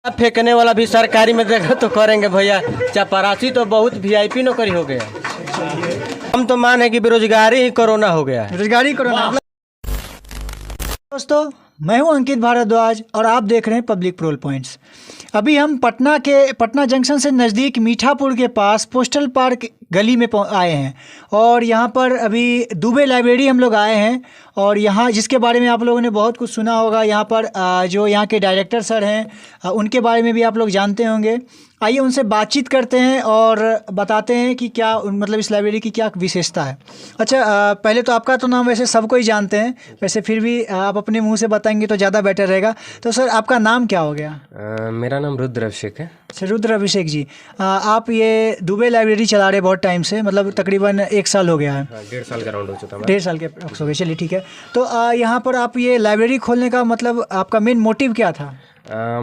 फेंकने वाला भी सरकारी में देखा तो करेंगे भैया। चपरासी तो बहुत वीआईपी नौकरी हो गया। हम तो माने कि बेरोजगारी ही कोरोना हो गया है। बेरोजगारी कोरोना। दोस्तों, मैं हूं अंकित भारद्वाज और आप देख रहे हैं पब्लिक प्रोल पॉइंट्स। अभी हम पटना जंक्शन से नज़दीक मीठापुर के पास पोस्टल पार्क गली में आए हैं और यहाँ पर अभी दुबे लाइब्रेरी हम लोग आए हैं और यहाँ जिसके बारे में आप लोगों ने बहुत कुछ सुना होगा। यहाँ पर जो यहाँ के डायरेक्टर सर हैं उनके बारे में भी आप लोग जानते होंगे। आइए उनसे बातचीत करते हैं और बताते हैं कि क्या मतलब इस लाइब्रेरी की क्या विशेषता है। अच्छा, पहले तो आपका तो नाम वैसे सबको ही जानते हैं, वैसे फिर भी आप अपने मुंह से बताएंगे तो ज़्यादा बेटर रहेगा। तो सर, आपका नाम क्या हो गया? मेरा नाम रुद्र अभिषेक है। सर रुद्र अभिषेक जी, आप ये दुबे लाइब्रेरी चला रहे बहुत टाइम से, मतलब तकरीबन 1 साल हो गया है। 1.5 साल का राउंड हो चुका है। 1.5 साल के हो गए, चलिए ठीक है। तो यहाँ पर आप ये लाइब्रेरी खोलने का मतलब आपका मेन मोटिव क्या था?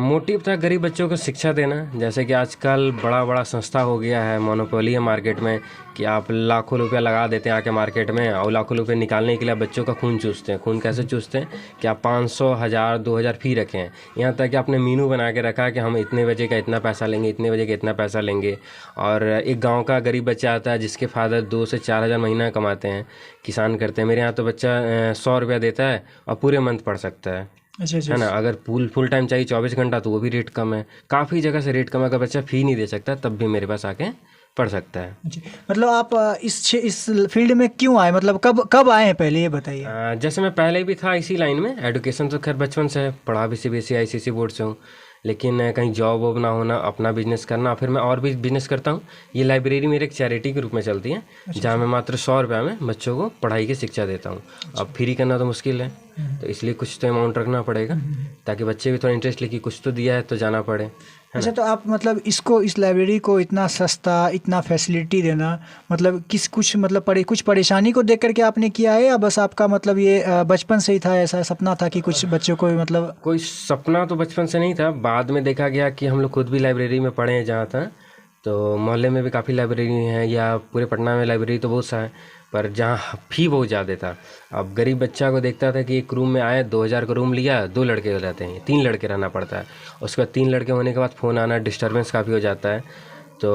मोटिव था गरीब बच्चों को शिक्षा देना। जैसे कि आजकल बड़ा बड़ा संस्था हो गया है, मोनोपोली है मार्केट में कि आप लाखों रुपया लगा देते हैं आके मार्केट में और लाखों रुपए निकालने के लिए बच्चों का खून चूसते हैं। खून कैसे चूसते हैं कि आप 500, 1000, 2000 फी रखें हैं। यहाँ तक कि आपने मीनू बना के रखा कि हम इतने बजे का इतना पैसा लेंगे, इतने बजे का इतना पैसा लेंगे। और एक गाँव का गरीब बच्चा आता है जिसके फादर 2 से 4 हज़ार महीना कमाते हैं, किसान करते हैं। मेरे यहाँ तो बच्चा 100 रुपया देता है और पूरे मंथ पढ़ सकता है। अच्छा है ना। अगर फुल टाइम चाहिए 24 घंटा तो वो भी रेट कम है। काफ़ी जगह से रेट कम है। अगर बच्चा फ़ी नहीं दे सकता तब भी मेरे पास आके पढ़ सकता है। अच्छा, मतलब आप इस फील्ड में क्यों आए, मतलब कब आए हैं पहले ये बताइए। जैसे मैं पहले भी था इसी लाइन में। एडुकेशन तो खैर बचपन से है, पढ़ा भी CBSE ICSE बोर्ड से हूँ, लेकिन कहीं जॉब वॉब ना होना, अपना बिजनेस करना, फिर मैं और भी बिजनेस करता हूँ। ये लाइब्रेरी मेरे एक चैरिटी के रूप में चलती है जहाँ मैं मात्र 100 रुपये में बच्चों को पढ़ाई की शिक्षा देता हूँ। अब फ्री करना तो मुश्किल है, तो इसलिए कुछ तो अमाउंट रखना पड़ेगा ताकि बच्चे भी थोड़ा इंटरेस्ट ले कि कुछ तो दिया है तो जाना पड़े। अच्छा, तो आप मतलब इस लाइब्रेरी को इतना सस्ता, इतना फैसिलिटी देना, मतलब कुछ परेशानी को देख करके आपने किया है या बस आपका मतलब ये बचपन से ही था, ऐसा सपना था कि कुछ बच्चों को मतलब? कोई सपना तो बचपन से नहीं था, बाद में देखा गया कि हम लोग खुद भी लाइब्रेरी में पढ़े हैं जहाँ था, तो मोहल्ले में भी काफ़ी लाइब्रेरी हैं या पूरे पटना में लाइब्रेरी तो बहुत सा है, पर जहाँ फ़ी बहुत ज़्यादा था। अब गरीब बच्चा को देखता था कि एक रूम में आए, 2000 का रूम लिया, 2 लड़के रहते हैं, 3 लड़के रहना पड़ता है। उसके बाद 3 लड़के होने के बाद फ़ोन आना, डिस्टर्बेंस काफ़ी हो जाता है। तो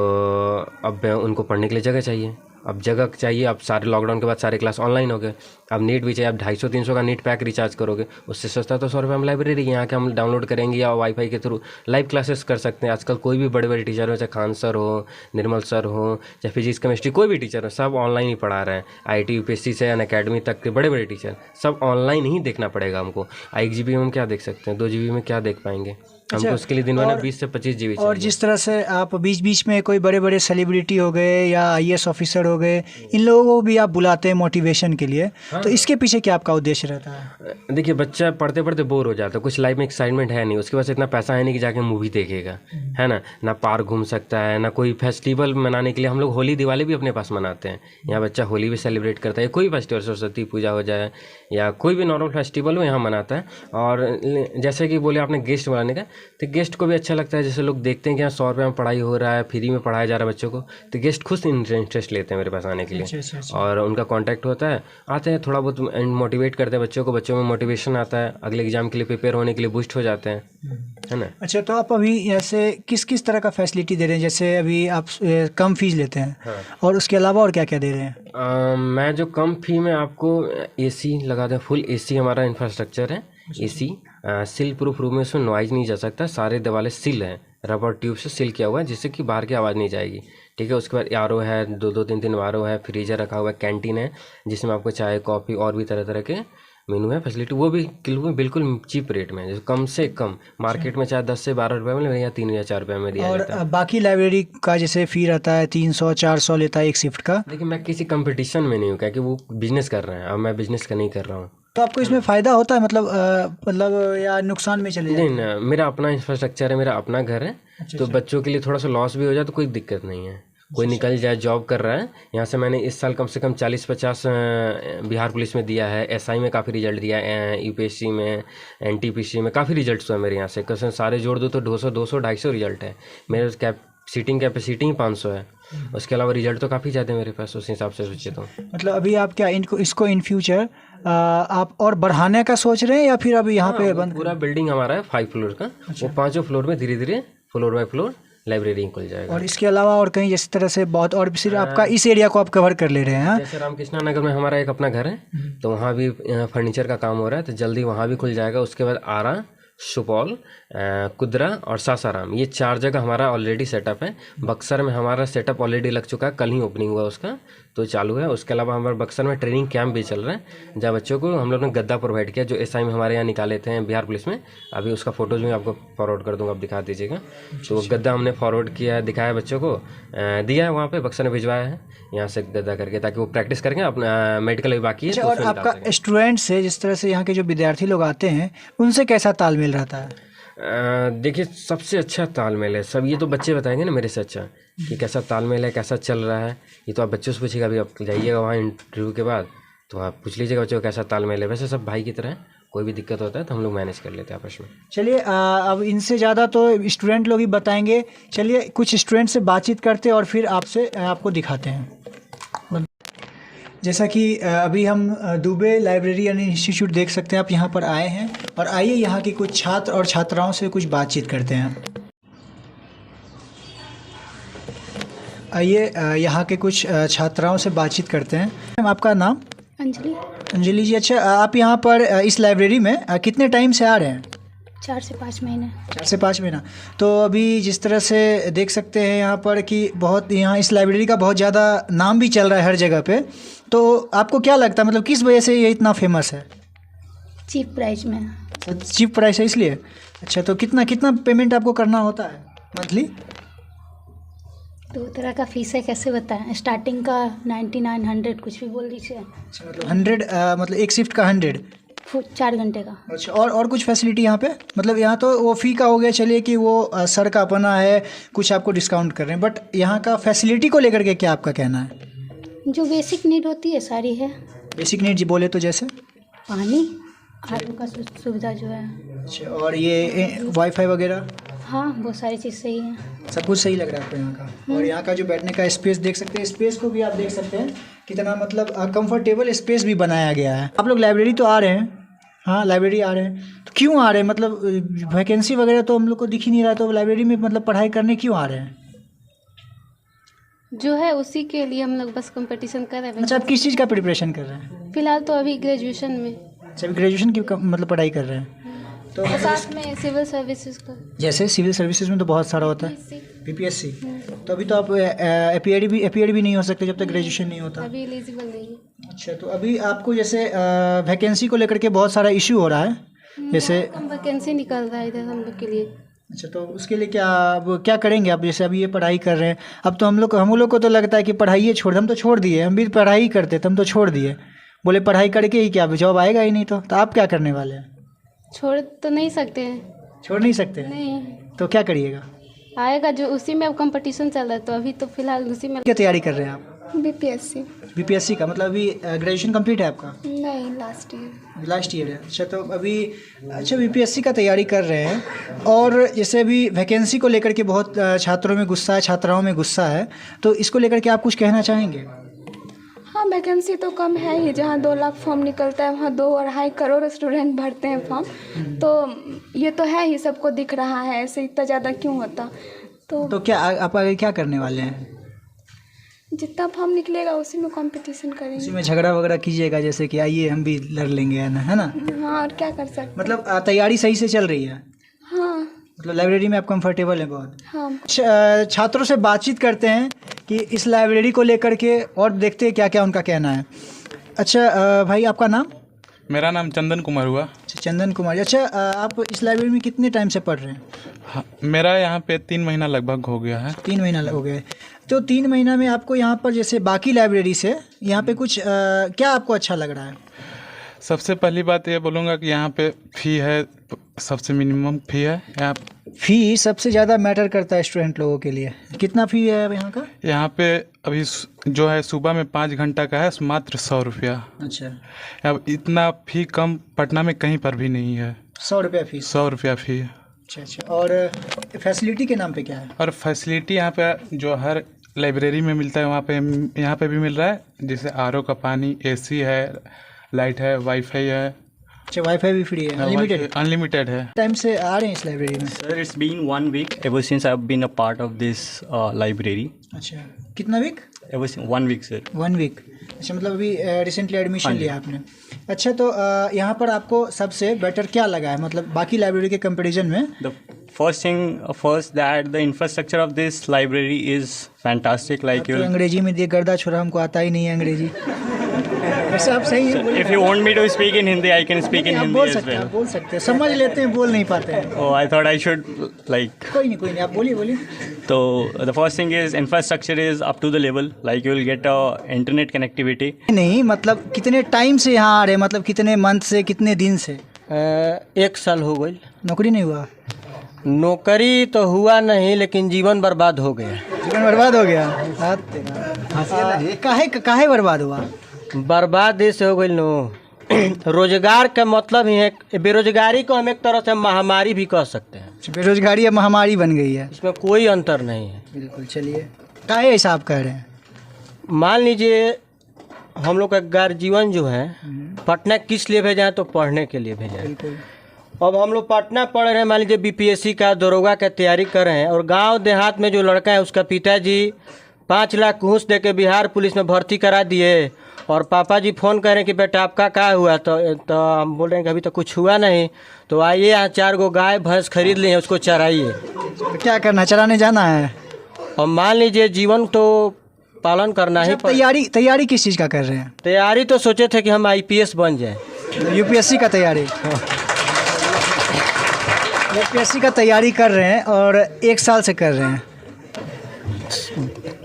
अब उनको पढ़ने के लिए जगह चाहिए। अब जगह चाहिए, अब सारे लॉकडाउन के बाद सारे क्लास ऑनलाइन हो गए। अब नेट भी चाहिए। अब 250-300 का नेट पैक रिचार्ज करोगे, उससे सस्ता तो 100 रुपये में लाइब्रेरी यहाँ के हम डाउनलोड करेंगे या वाईफाई के थ्रू लाइव क्लासेस कर सकते हैं। आजकल कोई भी बड़े बड़े टीचर हो, चाहे खान सर हो, निर्मल सर हो, चाहे फिजिक्स केमिस्ट्री कोई भी टीचर हो, सब ऑनलाइन ही पढ़ा रहे हैं। IT UPSC से अनअकैडमी तक के बड़े बड़े टीचर सब ऑनलाइन ही देखना पड़ेगा हमको। 1 GB में हम क्या देख सकते हैं, 2 GB में क्या देख पाएंगे? हमको उसके लिए दिन भर 20 से 25 GB चाहिए। और जिस तरह से आप बीच बीच में कोई बड़े बड़े सेलिब्रिटी हो गए या IAS ऑफिसर हो गए, इन लोगों को भी आप बुलाते हैं मोटिवेशन के लिए। हाँ। तो इसके पीछे क्या आपका उद्देश्य रहता है? देखिए, बच्चा पढ़ते पढ़ते बोर हो जाता है, कुछ लाइफ में एक्साइटमेंट है नहीं, उसके पास इतना पैसा है नहीं कि जाके मूवी देखेगा, है ना पार्क घूम सकता है, ना कोई फेस्टिवल मनाने के लिए। हम लोग होली दिवाली भी अपने पास मनाते हैं। यहाँ बच्चा होली भी सेलिब्रेट करता है, कोई फेस्टिवल, सरस्वती पूजा हो जाए या कोई भी नॉर्मल फेस्टिवल हो, यहाँ मनाता है। और जैसे कि बोले आपने गेस्ट बुलाने का, तो गेस्ट को भी अच्छा लगता है। जैसे लोग देखते हैं कि यहाँ 100 रुपये में पढ़ाई हो रहा है, फ्री में पढ़ाया जा रहा है बच्चों को, तो गेस्ट खुद इंटरेस्ट लेते हैं मेरे पास आने के लिए। अच्छा। और उनका कांटेक्ट होता है, आते हैं, थोड़ा बहुत मोटिवेट करते हैं बच्चों को, बच्चों में मोटिवेशन आता है, अगले एग्जाम के लिए प्रिपेयर होने के लिए बूस्ट हो जाते हैं, है ना। अच्छा, तो आप अभी ऐसे किस तरह का फैसिलिटी दे रहे हैं? जैसे अभी आप कम फीस लेते हैं। हाँ। और उसके अलावा और क्या क्या दे रहे हैं? मैं जो कम फी में आपको AC लगा दें, फुल AC हमारा इंफ्रास्ट्रक्चर है। AC सील प्रूफ रूम में, उसमें नॉइज नहीं जा सकता। सारे दीवारें सील हैं, रबर ट्यूब से सील किया हुआ है जिससे कि बाहर की आवाज़ नहीं जाएगी। ठीक है। उसके बाद RO है, 2-2, 3-3 RO है, फ्रीजर रखा हुआ है, कैंटीन है जिसमें आपको चाय, कॉफ़ी और भी तरह तरह के मेनू है, फैसिलिटी, वो भी बिल्कुल चीप रेट में, जो कम से कम मार्केट में चाहे 10 से 12 रुपये में, या 3 या 4 रुपये में दिया जाता है। और बाकी लाइब्रेरी का जैसे फ़ी रहता है 300-400 लेता है एक शिफ्ट का। देखिए, मैं किसी कंपटीशन में नहीं हूँ, क्योंकि वो बिजनेस कर रहे हैं, अब मैं बिजनेस का नहीं कर रहा हूँ। तो आपको इसमें फ़ायदा होता है मतलब या नुकसान में चले जाए? नहीं, मेरा अपना इंफ्रास्ट्रक्चर है, मेरा अपना घर है। तो बच्चों के लिए थोड़ा सा लॉस भी हो जाए तो कोई दिक्कत नहीं है। कोई निकल जाए, जॉब कर रहा है यहाँ से, मैंने इस साल कम से कम 40-50 बिहार पुलिस में दिया है, SI में काफ़ी रिजल्ट दिया है, UPSC में, NTPC में काफ़ी रिजल्ट्स हुआ मेरे यहाँ से। कसम सारे जोड़ दो तो 200-250 रिजल्ट है मेरे। सीटिंग कैपेसिटी ही 500 है। उसके अलावा रिजल्ट तो काफ़ी ज़्यादा है मेरे पास उस हिसाब से सोचे तो। मतलब अभी आप क्या इसको इन फ्यूचर आप और बढ़ाने का सोच रहे हैं या फिर अभी यहाँ पे बंद? पूरा बिल्डिंग हमारा है 5 फ्लोर का। वो 5 फ्लोर में धीरे धीरे फ्लोर बाय फ्लोर लाइब्रेरी खुल जाएगा। और इसके अलावा और कहीं जिस तरह से बहुत और सिर्फ आपका इस एरिया को आप कवर कर ले रहे हैं? जैसे रामकृष्णा नगर में हमारा एक अपना घर है, तो वहाँ भी फर्नीचर का काम हो रहा है, तो जल्दी वहाँ भी खुल जाएगा। उसके बाद आरा, सुपौल, कुदरा और सासाराम, ये 4 जगह हमारा ऑलरेडी सेटअप है। बक्सर में हमारा सेटअप ऑलरेडी लग चुका है, कल ही ओपनिंग हुआ उसका, तो चालू है। उसके अलावा हमारे बक्सर में ट्रेनिंग कैंप भी चल रहा है, जहाँ बच्चों को हम लोग ने गद्दा प्रोवाइड किया, जो एसआई में हमारे यहाँ निकाले थे बिहार पुलिस में। अभी उसका फोटोज मैं आपको फॉरवर्ड कर दूँगा, आप दिखा दीजिएगा। तो गद्दा हमने फॉरवर्ड किया, दिखाया बच्चों को, दिया है वहाँ पे, बक्सर ने भिजवाया है यहाँ से गद्दा करके, ताकि वो प्रैक्टिस करेंगे। अपना मेडिकल अभी बाकी है। और आपका स्टूडेंट से जिस तरह से यहाँ के जो विद्यार्थी लोग आते हैं उनसे कैसा तालमेल रहता है? देखिए, सबसे अच्छा तालमेल है। सब ये तो बच्चे बताएंगे ना मेरे से अच्छा कि कैसा तालमेल है, कैसा चल रहा है। ये तो आप बच्चों से पूछिएगा, अभी आप जाइएगा वहाँ इंटरव्यू के बाद, तो आप पूछ लीजिएगा बच्चों को कैसा तालमेल है। वैसे सब भाई की तरह है, कोई भी दिक्कत होता है तो हम लोग मैनेज कर लेते हैं आपस में। चलिए, अब इनसे ज़्यादा तो स्टूडेंट लोग ही बताएंगे। चलिए कुछ स्टूडेंट से बातचीत करते हैं और फिर आपको दिखाते हैं। जैसा कि अभी हम दुबे लाइब्रेरी एंड इंस्टीट्यूट देख सकते हैं, आप यहाँ पर आए हैं और आइए यहाँ के कुछ छात्र और छात्राओं से कुछ बातचीत करते हैं। आइए यहाँ के कुछ छात्राओं से बातचीत करते हैं। मैम, आपका नाम? अंजलि। अंजलि जी, अच्छा, आप यहाँ पर इस लाइब्रेरी में कितने टाइम से आ रहे हैं? 4 से 5 महीने। 4 से 5 महीना। तो अभी जिस तरह से देख सकते हैं यहाँ पर कि बहुत, यहाँ इस लाइब्रेरी का बहुत ज़्यादा नाम भी चल रहा है हर जगह पे, तो आपको क्या लगता है, मतलब किस वजह से ये इतना फेमस है? चीप प्राइस में। चीप प्राइस है इसलिए? अच्छा, तो कितना पेमेंट आपको करना होता है मंथली? 2 तरह का फीस है, कैसे बताएं? स्टार्टिंग का 99, 100 कुछ भी बोल दीजिए। अच्छा, मतलब 100, मतलब एक शिफ्ट का 100? 4 घंटे का। अच्छा, और कुछ फैसिलिटी यहाँ पे? मतलब यहाँ तो वो फ़ी का हो गया, चलिए कि वो सर का अपना है, कुछ आपको डिस्काउंट कर रहे हैं, बट यहाँ का फैसिलिटी को लेकर के क्या आपका कहना है? जो बेसिक नीड होती है सारी है। बेसिक नीड जी बोले तो जैसे? पानी, आलू का सुविधा जो है। अच्छा, और ये वाईफाई वगैरह? हाँ, बहुत सारी चीज़ सही है। सब कुछ सही लग रहा है आपको यहाँ का? और यहाँ का जो बैठने का स्पेस देख सकते हैं, स्पेस को भी आप देख सकते हैं कितना, मतलब कंफर्टेबल स्पेस भी बनाया गया है। आप लोग लाइब्रेरी तो आ रहे हैं? हाँ, लाइब्रेरी आ रहे हैं, तो क्यों आ रहे हैं? मतलब वैकेंसी वगैरह तो हम लोग को दिख ही नहीं रहा, तो लाइब्रेरी में मतलब पढ़ाई करने क्यों आ रहे हैं? जो है उसी के लिए हम लोग बस कंपटीशन कर रहे हैं। अच्छा, आप किस चीज़ का प्रिपरेशन कर रहे हैं? फिलहाल तो अभी ग्रेजुएशन में। अच्छा, अभी ग्रेजुएशन की मतलब पढ़ाई कर रहे हैं, तो और साथ में सिविल सर्विसेज का। जैसे सिविल सर्विसेज में तो बहुत सारा होता है, बीपीएससी। तो अभी तो आप एपीएडी भी नहीं हो सकते जब तक ग्रेजुएशन नहीं होता। अभी एलिजिबल नहीं है। अच्छा, तो अभी आपको जैसे वैकेंसी को लेकर के बहुत सारा इशू हो रहा है, जैसे कम वैकेंसी निकल रहा है इधर हम लोग के लिए। अच्छा, तो उसके लिए क्या करेंगे आप? जैसे अभी ये पढ़ाई कर रहे हैं, अब तो हम लोग को तो लगता है कि पढ़ाई छोड़, हम तो छोड़ दिए, हम भी पढ़ाई करते थे, हम तो छोड़ दिए, बोले पढ़ाई करके ही क्या जॉब आएगा ही नहीं। तो आप क्या करने वाले हैं? छोड़ तो नहीं सकते हैं। छोड़ नहीं सकते? नहीं, तो क्या करिएगा? आएगा जो उसी में अब कंपटीशन चल रहा है, तो अभी तो फिलहाल उसी में। क्या तैयारी कर रहे हैं आप? बीपीएससी। बीपीएससी का मतलब अभी ग्रेजुएशन कंप्लीट है आपका? नहीं, लास्ट ईयर है। अच्छा, तो अभी बीपीएससी का तैयारी कर रहे हैं, और जैसे अभी वैकेंसी को लेकर के बहुत छात्रों में गुस्सा है, छात्राओं में गुस्सा है, तो इसको लेकर के आप कुछ कहना चाहेंगे? हाँ, वैकेंसी तो कम है ही। जहाँ 2 लाख फॉर्म निकलता है वहाँ 2-2.5 करोड़ स्टूडेंट भरते हैं फॉर्म, तो ये तो है ही, सबको दिख रहा है। ऐसे इतना ज़्यादा क्यों होता? तो क्या आप आगे क्या करने वाले हैं? जितना फॉर्म निकलेगा उसी में कंपटीशन करेंगे। उसी में झगड़ा वगड़ा कीजिएगा, जैसे कि आइए हम भी लड़ लेंगे, है ना? हाँ, और क्या कर सकते? मतलब तैयारी सही से चल रही है? हाँ। मतलब लाइब्रेरी में आप कंफर्टेबल हैं बहुत? हाँ। छात्रों से बातचीत करते हैं कि इस लाइब्रेरी को लेकर के, और देखते हैं क्या क्या उनका कहना है। अच्छा भाई, आपका नाम? मेरा नाम चंदन कुमार हुआ। अच्छा, चंदन कुमार। अच्छा, आप इस लाइब्रेरी में कितने टाइम से पढ़ रहे हैं? हाँ, मेरा यहाँ पे 3 महीना लगभग हो गया है। 3 महीना हो गए। तो 3 महीना में आपको यहाँ पर जैसे बाकी लाइब्रेरी से यहाँ पे कुछ क्या आपको अच्छा लग रहा है? सबसे पहली बात ये बोलूँगा कि यहाँ पे फ़ी है, सबसे मिनिमम फ़ी है यहाँ। फ़ी सबसे ज़्यादा मैटर करता है स्टूडेंट लोगों के लिए। कितना फ़ी है यहाँ का? यहाँ पे अभी जो है सुबह में 5 घंटा का है, मात्र 100 रुपया। अच्छा, अब इतना फ़ी कम पटना में कहीं पर भी नहीं है। 100 रुपया फ़ीस? 100 रुपया फ़ी। अच्छा। और फैसिलिटी के नाम पे क्या है? और फैसिलिटी यहाँ पे जो हर लाइब्रेरी में मिलता है वहाँ पे यहाँ पे भी मिल रहा है, जैसे आरओ का पानी, एसी है, लाइट है, वाईफाई है। अच्छा, वाईफाई भी फ्री है, अनलिमिटेड? अनलिमिटेड है। टाइम से आ रहे हैं इस लाइब्रेरी में? Sir, it's been 1 week ever since I've been a part of this library. अच्छा, कितना week? Ever since 1 week, sir. 1 week. अच्छा, मतलब अभी रिसेंटली एडमिशन लिया आपने? अच्छा, तो यहाँ पर आपको सबसे बेटर क्या लगा है, मतलब बाकी लाइब्रेरी के कंपैरिजन में? The first that the infrastructure of this library is fantastic. Like तो अंग्रेजी में दिए गर्दा छोरा, हमको आता ही नहीं है अंग्रेजी। वैसे आप सही है। if you want me to speak in Hindi, I can speak in आप Hindi बोल as सकते हैं, well. आप बोल सकते हैं, समझ लेते हैं, बोल नहीं पाते हैं। Oh, I thought I should like. कोई नहीं, आप बोलिए। So the first thing is infrastructure is up to the level. Like you will get a internet connectivity. नहीं, मतलब कितने टाइम से यहाँ आ रहे हैं, मतलब कितने मंथ से, कितने दिन से? 1 साल हो गई। नौकरी नहीं हुआ? नौकरी तो हुआ नहीं, लेकिन जीवन बर्बाद हो गया। जीवन बर्बाद हो गया? काहे बर्बाद हुआ? बर्बाद ऐसे हो गई नो। रोजगार का मतलब ही है, बेरोजगारी को हम एक तरह से महामारी भी कह सकते हैं। बेरोजगारी अब महामारी बन गई है, इसमें कोई अंतर नहीं है। बिल्कुल। चलिए, काहे ऐसा आप कह रहे हैं? मान लीजिए हम लोग का गार्जियन जो है पटना किस लिए भेजा है, तो पढ़ने के लिए भेजा है। बिल्कुल। अब हम लोग पटना पढ़ रहे हैं, मान लीजिए बीपीएससी का, दरोगा का तैयारी कर रहे हैं, और गांव देहात में जो लड़का है उसका पिताजी 5 लाख घूस दे के बिहार पुलिस में भर्ती करा दिए, और पापा जी फ़ोन कर रहे हैं कि बेटा आपका क्या हुआ, तो हम बोल रहे हैं कि अभी तो कुछ हुआ नहीं, तो आइए यहाँ 4 गो गाय भैंस खरीद लिए, उसको चराइए। तो क्या करना, चराने जाना है? और मान लीजिए जीवन तो पालन करना ही तैयारी किस चीज़ का कर रहे हैं? तैयारी तो सोचे थे कि हम आईपीएस बन जाए। यूपीएससी का तैयारी? यूपीएससी का तैयारी कर रहे हैं, और 1 साल से कर रहे हैं?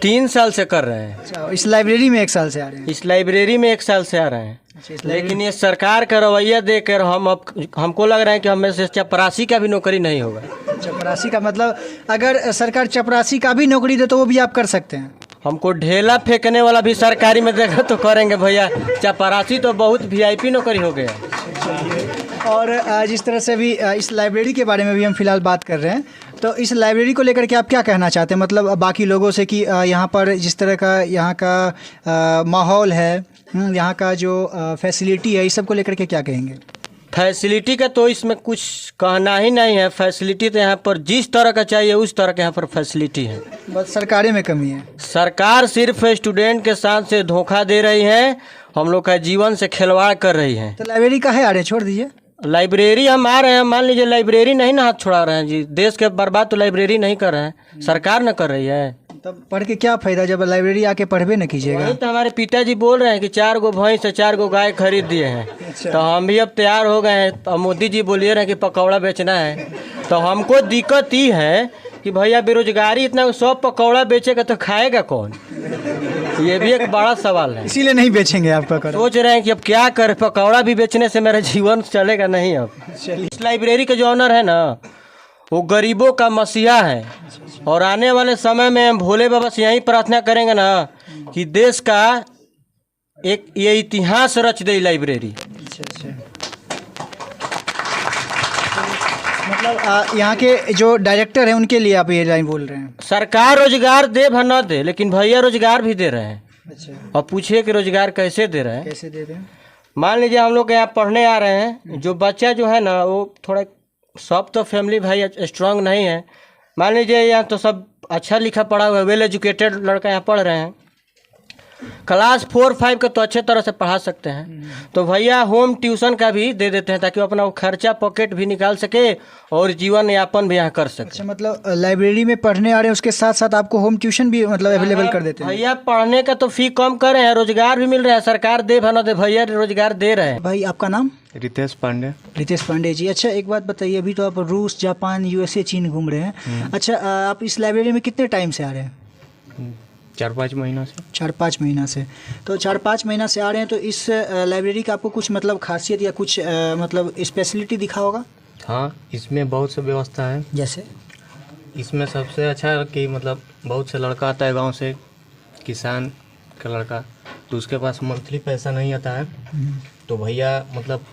3 साल से कर रहे हैं। अच्छा, इस लाइब्रेरी में 1 साल से आ रहे हैं? इस लाइब्रेरी में 1 साल से आ रहे हैं। लेकिन ये सरकार का रवैया देखकर हमको लग रहा है कि हमें से चपरासी का भी नौकरी नहीं होगा। चपरासी का मतलब, अगर सरकार चपरासी का भी नौकरी दे तो वो भी आप कर सकते हैं? हमको ढेला फेंकने वाला भी सरकारी में देखा तो करेंगे भैया। चपरासी तो बहुत वीआईपी नौकरी हो गया। और जिस तरह से भी इस लाइब्रेरी के बारे में भी हम फिलहाल बात कर रहे हैं, तो इस लाइब्रेरी को लेकर के आप क्या कहना चाहते हैं, मतलब बाकी लोगों से, कि यहाँ पर जिस तरह का यहाँ का माहौल है, यहाँ का जो फैसिलिटी है, इस सब को लेकर के क्या कहेंगे? फैसिलिटी का तो इसमें कुछ कहना ही नहीं है। फैसिलिटी तो यहाँ पर जिस तरह का चाहिए उस तरह के यहाँ पर फैसिलिटी है, बस सरकारें में कमी है। सरकार सिर्फ स्टूडेंट के साथ से धोखा दे रही है, हम लोग का जीवन से खिलवाड़ कर रही है। तो लाइब्रेरी काहे आ रहे हैं, छोड़ दीजिए। लाइब्रेरी हम आ रहे हैं, मान लीजिए लाइब्रेरी नहीं ना हाथ छोड़ा रहे हैं जी, देश के बर्बाद तो लाइब्रेरी नहीं कर रहे हैं, सरकार न कर रही है। तब पढ़ के क्या फायदा, जब लाइब्रेरी आके पढ़वे न कीजिएगा। वही तो हमारे पिताजी बोल रहे हैं कि 4 गो भैंस से 4 गो गाय खरीद दिए हैं। तो हम भी अब तैयार हो गए हैं। अब मोदी जी बोलिए रहे हैं कि पकौड़ा बेचना है, तो हमको दिक्कत ही है कि भैया बेरोजगारी इतना, 100 पकौड़ा बेचेगा तो खाएगा कौन? ये भी एक बड़ा सवाल है। इसीलिए नहीं बेचेंगे आप पकौड़ा? सोच रहे हैं कि अब क्या करें, पकौड़ा भी बेचने से मेरा जीवन चलेगा नहीं। अब इस लाइब्रेरी के जो ऑनर है ना, वो गरीबों का मसीहा है, और आने वाले समय में हम भोले बाबा से यही प्रार्थना करेंगे ना कि देश का एक ये इतिहास रच दे लाइब्रेरी। अच्छा। मतलब यहाँ के जो डायरेक्टर हैं उनके लिए आप ये लाइन बोल रहे हैं? सरकार रोजगार दे या न दे, लेकिन भैया रोजगार भी दे रहे हैं। अच्छा। और पूछिए कि रोजगार कैसे दे रहे हैं। कैसे दे रहे हैं? मान लीजिए हम लोग यहाँ पढ़ने आ रहे हैं, जो बच्चा जो है ना, वो थोड़ा, सब तो फैमिली भाई स्ट्रांग नहीं है। मान लीजिए यहाँ तो सब अच्छा लिखा पढ़ा हुआ है, वेल एजुकेटेड लड़का यहाँ पढ़ रहे हैं, क्लास 4-5 का तो अच्छे तरह से पढ़ा सकते हैं। तो भैया होम ट्यूशन का भी दे देते हैं, ताकि वो अपना खर्चा पॉकेट भी निकाल सके और जीवन यापन भी यहाँ कर सके। अच्छा, मतलब लाइब्रेरी में पढ़ने आ रहे हैं, उसके साथ साथ आपको होम ट्यूशन भी मतलब अवेलेबल कर देते हैं? भैया पढ़ने का तो फी कम कर रहे हैं, रोजगार भी मिल रहा है, सरकार दे या न दे, भैया रोजगार दे रहे हैं। भाई आपका नाम? रितेश पांडे। रितेश पांडे जी। अच्छा, एक बात बताइए, अभी तो आप रूस, जापान, यूएसए, चीन घूम रहे हैं। अच्छा, आप इस लाइब्रेरी में कितने टाइम से आ रहे हैं? 4-5 महीनों से। 4-5 महीना से। तो 4-5 महीना से आ रहे हैं, तो इस लाइब्रेरी का आपको कुछ मतलब खासियत या कुछ मतलब स्पेशलिटी दिखा होगा? हाँ, इसमें बहुत सी व्यवस्था है। जैसे? इसमें सबसे अच्छा है कि मतलब बहुत से लड़का आता है गांव से, किसान का लड़का, तो उसके पास मंथली पैसा नहीं आता है, तो भैया मतलब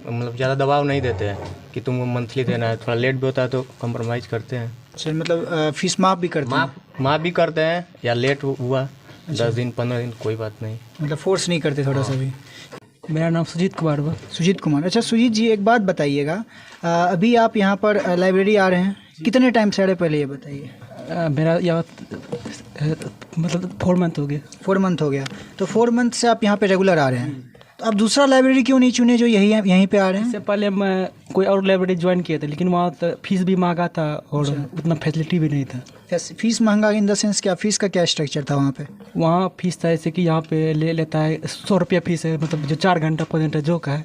मतलब ज़्यादा दबाव नहीं देते हैं कि तुमको मंथली देना है, थोड़ा लेट भी होता है तो कम्प्रोमाइज़ करते हैं। अच्छा, मतलब फीस माफ़ भी करते हैं? माफ़ भी करते हैं, या लेट हुआ 10 दिन 15 दिन कोई बात नहीं, मतलब फोर्स नहीं करते थोड़ा सा भी। मेरा नाम सुजीत कुमार हुआ। सुजीत कुमार। अच्छा सुजीत जी, एक बात बताइएगा, अभी आप यहाँ पर लाइब्रेरी आ रहे हैं, कितने टाइम से आ रहे पहले ये बताइए? मेरा यहाँ मतलब 4 मंथ हो गया। 4 मंथ हो गया, तो 4 मंथ से आप यहाँ पे रेगुलर आ रहे हैं, तो आप दूसरा लाइब्रेरी क्यों नहीं चुने जो यहीं पे आ रहे हैं? इससे पहले मैं कोई और लाइब्रेरी ज्वाइन किया था, लेकिन वहाँ तो फीस भी महंगा था और उतना फैसिलिटी भी नहीं था। फीस महंगा इन द सेंस क्या, फीस का क्या स्ट्रक्चर था वहाँ पे? वहाँ फीस था ऐसे कि यहाँ पे ले लेता है 100 रुपया फीस है, मतलब जो 4 घंटा 5 घंटा जो का है,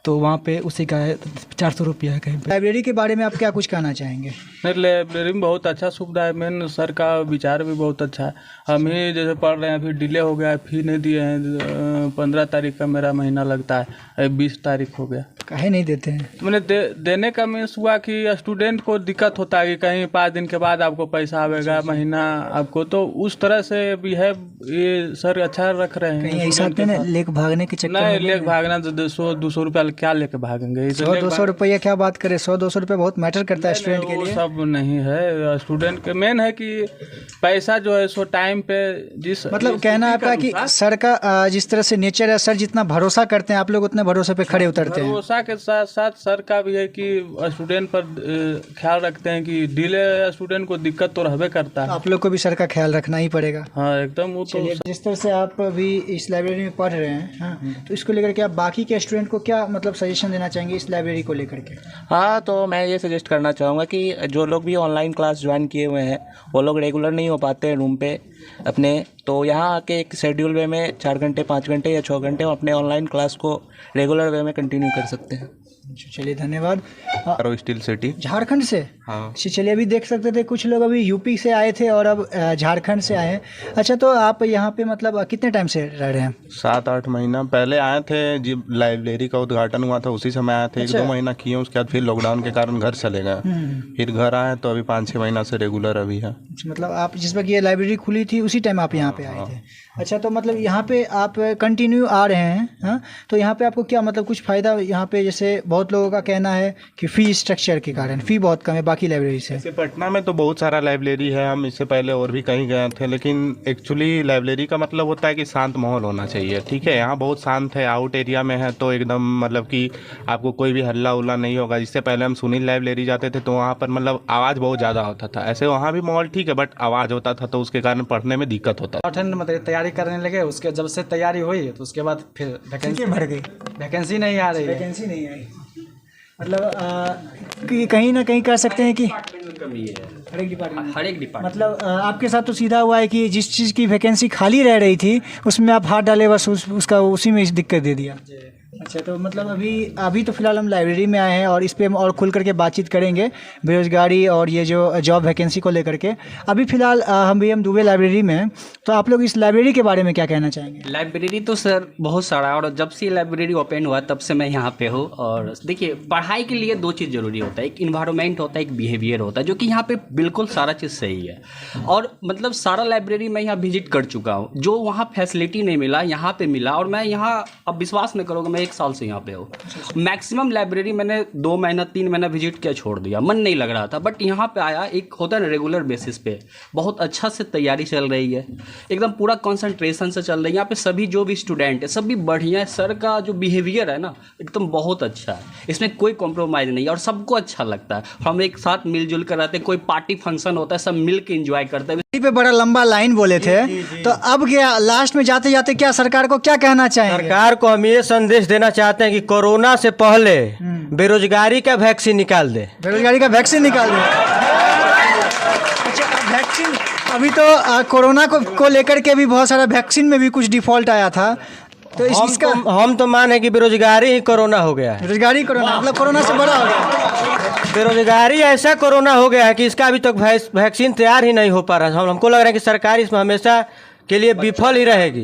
तो वहाँ पे उसी का है 400 रुपया है कहीं पे। लाइब्रेरी के बारे में आप क्या कुछ कहना चाहेंगे? मेरे लाइब्रेरी में बहुत अच्छा सुविधा है, मेन सर का विचार भी बहुत अच्छा है। हम ही जैसे पढ़ रहे हैं, अभी डिले हो गया है, फी नहीं दिए हैं, 15 तारीख का मेरा महीना लगता है, 20 तारीख हो गया। काहे नहीं देते हैं? मैंने देने का मीन्स हुआ कि स्टूडेंट को दिक्कत होता है कि कहीं 5 दिन के बाद आपको पैसा आवेगा, महीना आपको, तो उस तरह से भी है, ये सर अच्छा रख रहे हैं। कहीं ऐसा नहीं लेके भागने के चक्कर नहीं, लेके भागना तो 100-200 रुपया क्या लेके भागेंगे? 100-200 रुपया क्या बात करें, 100-200 रुपया बहुत मैटर करता है स्टूडेंट के लिए। सब नहीं है, स्टूडेंट के मेन है कि पैसा जो है सो टाइम पे जिस मतलब कहना है आपका कि सर का जिस तरह से नेचर है, सर जितना भरोसा करते हैं आप लोग उतने भरोसे पे खड़े उतरते हैं। भरोसा के साथ साथ सर का भी है कि स्टूडेंट पर ख्याल रखते हैं कि डिले स्टूडेंट को दिक्कत तो रहबे करता है, आप लोग को भी सर का ख्याल रखना ही पड़ेगा। हाँ एकदम। वो तो जिस तरह से आप अभी इस लाइब्रेरी में पढ़ रहे हैं, हाँ, तो इसको लेकर के आप बाकी के स्टूडेंट को क्या मतलब सजेशन देना चाहेंगे इस लाइब्रेरी को लेकर के? हाँ, तो मैं ये सजेस्ट करना चाहूँगा कि जो लोग भी ऑनलाइन क्लास ज्वाइन किए हुए हैं, वो लोग रेगुलर नहीं हो पाते हैं रूम पे अपने, तो यहाँ आके एक शेड्यूल वे में 4 घंटे 5 घंटे या 6 घंटे अपने ऑनलाइन क्लास को रेगुलर वे में कंटिन्यू कर सकते हैं। चलिए धन्यवाद। स्टील सिटी झारखंड से? हाँ। चलिए, अभी देख सकते थे कुछ लोग अभी यूपी से आए थे और अब झारखंड से आए हैं। अच्छा, तो आप यहाँ पे मतलब कितने टाइम से रह रहे हैं? 7-8 महीना पहले आए थे, जब लाइब्रेरी का उद्घाटन हुआ था उसी समय आए थे। अच्छा। 1-2 महीना किए, उसके बाद फिर लॉकडाउन के कारण घर चले गए, फिर घर आए तो अभी 5-6 महीना से रेगुलर अभी है। मतलब आप जिस वक्त ये लाइब्रेरी खुली थी उसी टाइम आप यहाँ पे आए थे? अच्छा, तो मतलब यहाँ पे आप कंटिन्यू आ रहे हैं, हाँ, तो यहाँ पे आपको क्या मतलब कुछ फ़ायदा यहाँ पे? जैसे बहुत लोगों का कहना है कि फ़ी स्ट्रक्चर के कारण फ़ी बहुत कम है बाकी लाइब्रेरी से। जैसे पटना में तो बहुत सारा लाइब्रेरी है, हम इससे पहले और भी कहीं गए थे, लेकिन एक्चुअली लाइब्रेरी का मतलब होता है कि शांत माहौल होना चाहिए। ठीक है, यहाँ बहुत शांत है, आउट एरिया में है तो एकदम मतलब कि आपको कोई भी हल्ला उल्ला नहीं होगा। जिससे पहले हम सुनील लाइब्रेरी जाते थे तो वहाँ पर मतलब आवाज़ बहुत ज़्यादा होता था। ऐसे वहाँ भी माहौल ठीक है, बट आवाज़ होता था तो उसके कारण पढ़ने में दिक्कत होता था। मतलब तैयारी करने लगे, उसके जब से तैयारी हुई तो उसके बाद फिर वैकेंसी भर गई, वैकेंसी नहीं आ रही है। वैकेंसी नहीं आई, मतलब कि कहीं ना कहीं कह सकते हैं कि हर एक डिपार्टमेंट मतलब आपके साथ तो सीधा हुआ है कि जिस चीज़ की वैकेंसी खाली रह रही थी उसमें आप हाथ डाले, बस उसका उसी में दिक्कत दे दिया। अच्छा, तो मतलब अभी तो फिलहाल हम लाइब्रेरी में आए हैं और इस पे हम और खुल करके बातचीत करेंगे बेरोजगारी और ये जो जॉब वैकेंसी को लेकर के। अभी फिलहाल हम दुबे लाइब्रेरी में हैं, तो आप लोग इस लाइब्रेरी के बारे में क्या कहना चाहेंगे? लाइब्रेरी तो सर बहुत सारा है, और जब से लाइब्रेरी ओपन हुआ तब से मैं यहाँ पे हूँ। और देखिए, पढ़ाई के लिए 2 चीज़ ज़रूरी होता है, एक इन्वायरमेंट होता है, एक बिहेवियर होता है, जो कि यहाँ पे बिल्कुल सारा चीज़ सही है। और मतलब सारा लाइब्रेरी मैं यहाँ विजिट कर चुका हूँ, जो वहाँ फैसिलिटी नहीं मिला यहाँ पे मिला। और मैं यहाँ, अब विश्वास नहीं करोगे, मैं 1 साल से यहाँ पे हूँ। मैक्सिमम लाइब्रेरी मैंने 2 महीना 3 महीना विजिट किया, छोड़ दिया, मन नहीं लग रहा था। बट यहाँ पे आया, एक होता है ना रेगुलर बेसिस पे, बहुत अच्छा से तैयारी चल रही है, एकदम पूरा कंसंट्रेशन से चल रही है। यहाँ पे सभी जो भी स्टूडेंट है सभी बढ़िया है, सर का जो बिहेवियर है ना एकदम बहुत अच्छा है, इसमें कोई कॉम्प्रोमाइज़ नहीं है और सबको अच्छा लगता है। हम एक साथ मिलजुल कर रहते हैं, कोई पार्टी फंक्शन होता है सब मिल के इंजॉय करते हैं। पे बड़ा लंबा लाइन बोले थे, तो अब क्या लास्ट में जाते जाते क्या सरकार को क्या कहना चाहेंगे? सरकार को हम ये संदेश देना चाहते हैं कि कोरोना से पहले बेरोजगारी का वैक्सीन निकाल दे। बेरोजगारी का वैक्सीन निकाल दे। अच्छा, वैक्सीन अभी तो कोरोना को लेकर के भी बहुत सारा वैक्सीन में भी कुछ डिफॉल्ट आया था, तो इसका हम तो माने कि बेरोजगारी ही कोरोना हो गया है। बेरोजगारी कोरोना मतलब कोरोना से बड़ा हो गया। बेरोजगारी ऐसा कोरोना हो गया है कि इसका अभी तक वैक्सीन तैयार ही नहीं हो पा रहा है। हमको लग रहा है कि सरकार इसमें हमेशा के लिए विफल ही रहेगी।